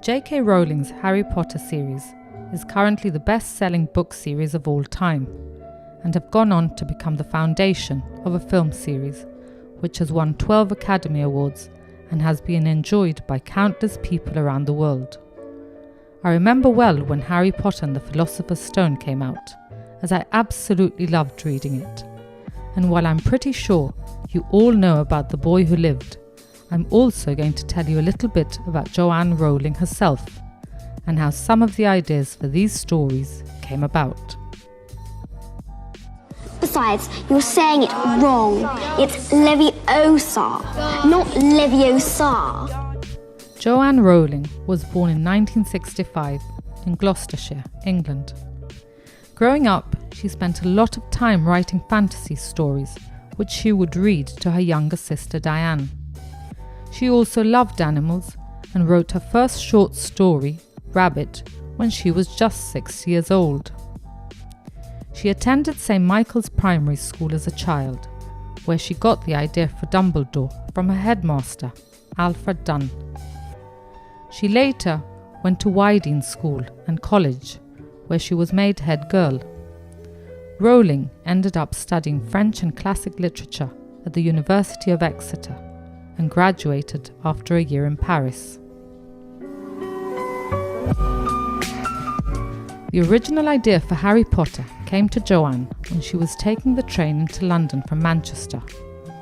J.K. Rowling's Harry Potter series is currently the best-selling book series of all time, and have gone on to become the foundation of a film series, which has won 12 Academy Awards and has been enjoyed by countless people around the world. I remember well when Harry Potter and the Philosopher's Stone came out, as I absolutely loved reading it. And while I'm pretty sure you all know about The Boy Who Lived, I'm also going to tell you a little bit about Joanne Rowling herself, and how some of the ideas for these stories came about. Besides, you're saying it wrong. It's Leviosa, not Leviosa. Joanne Rowling was born in 1965 in Gloucestershire, England. Growing up, she spent a lot of time writing fantasy stories, which she would read to her younger sister Diane. She also loved animals and wrote her first short story, Rabbit, when she was just 6 years old. She attended St. Michael's Primary School as a child, where she got the idea for Dumbledore from her headmaster, Alfred Dunn. She later went to Wydeen School and College, where she was made head girl. Rowling ended up studying French and classic literature at the University of Exeter and graduated after a year in Paris. The original idea for Harry Potter came to Joanne when she was taking the train into London from Manchester,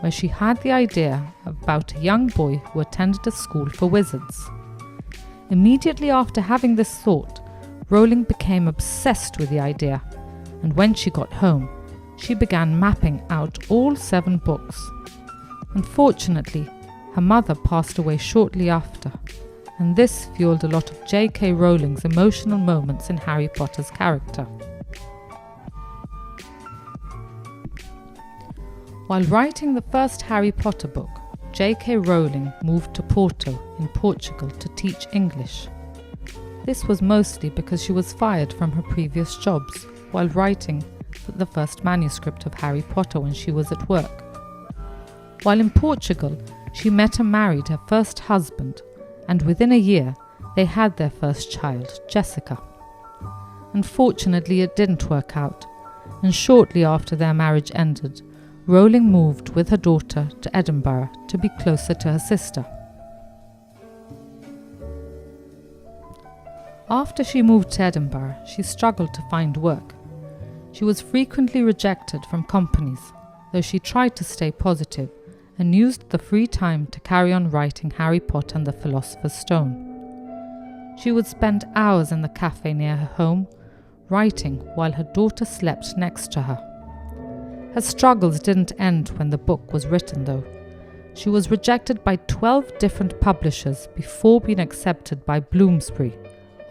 where she had the idea about a young boy who attended a school for wizards. Immediately after having this thought, Rowling became obsessed with the idea, and when she got home, she began mapping out all 7 books. Unfortunately, her mother passed away shortly after, and this fueled a lot of J.K. Rowling's emotional moments in Harry Potter's character. While writing the first Harry Potter book, J.K. Rowling moved to Porto in Portugal to teach English. This was mostly because she was fired from her previous jobs while writing the first manuscript of Harry Potter when she was at work. While in Portugal, she met and married her first husband, and within a year they had their first child, Jessica. Unfortunately, it didn't work out, and shortly after their marriage ended, Rowling moved with her daughter to Edinburgh to be closer to her sister. After she moved to Edinburgh, she struggled to find work. She was frequently rejected from companies, though she tried to stay positive and used the free time to carry on writing Harry Potter and the Philosopher's Stone. She would spend hours in the cafe near her home, writing while her daughter slept next to her. Her struggles didn't end when the book was written, though. She was rejected by 12 different publishers before being accepted by Bloomsbury,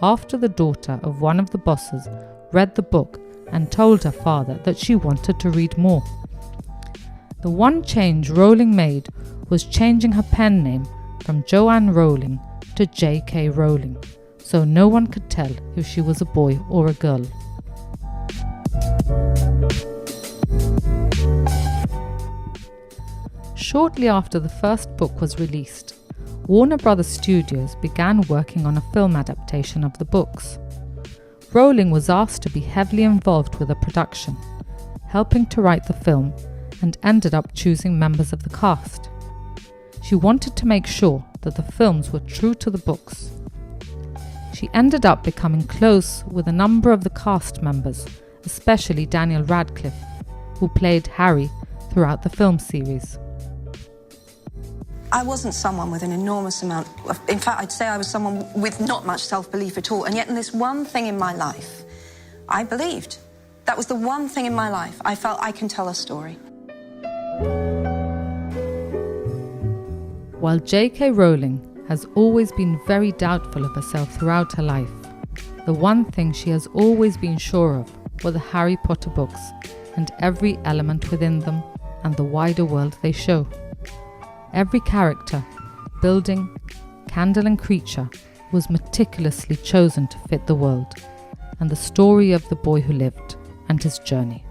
after the daughter of one of the bosses read the book and told her father that she wanted to read more. The one change Rowling made was changing her pen name from Joanne Rowling to J.K. Rowling, so no one could tell if she was a boy or a girl. Shortly after the first book was released, Warner Brothers Studios began working on a film adaptation of the books. Rowling was asked to be heavily involved with the production, helping to write the film, and ended up choosing members of the cast. She wanted to make sure that the films were true to the books. She ended up becoming close with a number of the cast members, especially Daniel Radcliffe, who played Harry throughout the film series. I wasn't someone with an enormous amount of, in fact, I'd say I was someone with not much self-belief at all, and yet in this one thing in my life, I believed. That was the one thing in my life. I felt I can tell a story. While J.K. Rowling has always been very doubtful of herself throughout her life, the one thing she has always been sure of were the Harry Potter books and every element within them and the wider world they show. Every character, building, candle and creature was meticulously chosen to fit the world and the story of the boy who lived and his journey.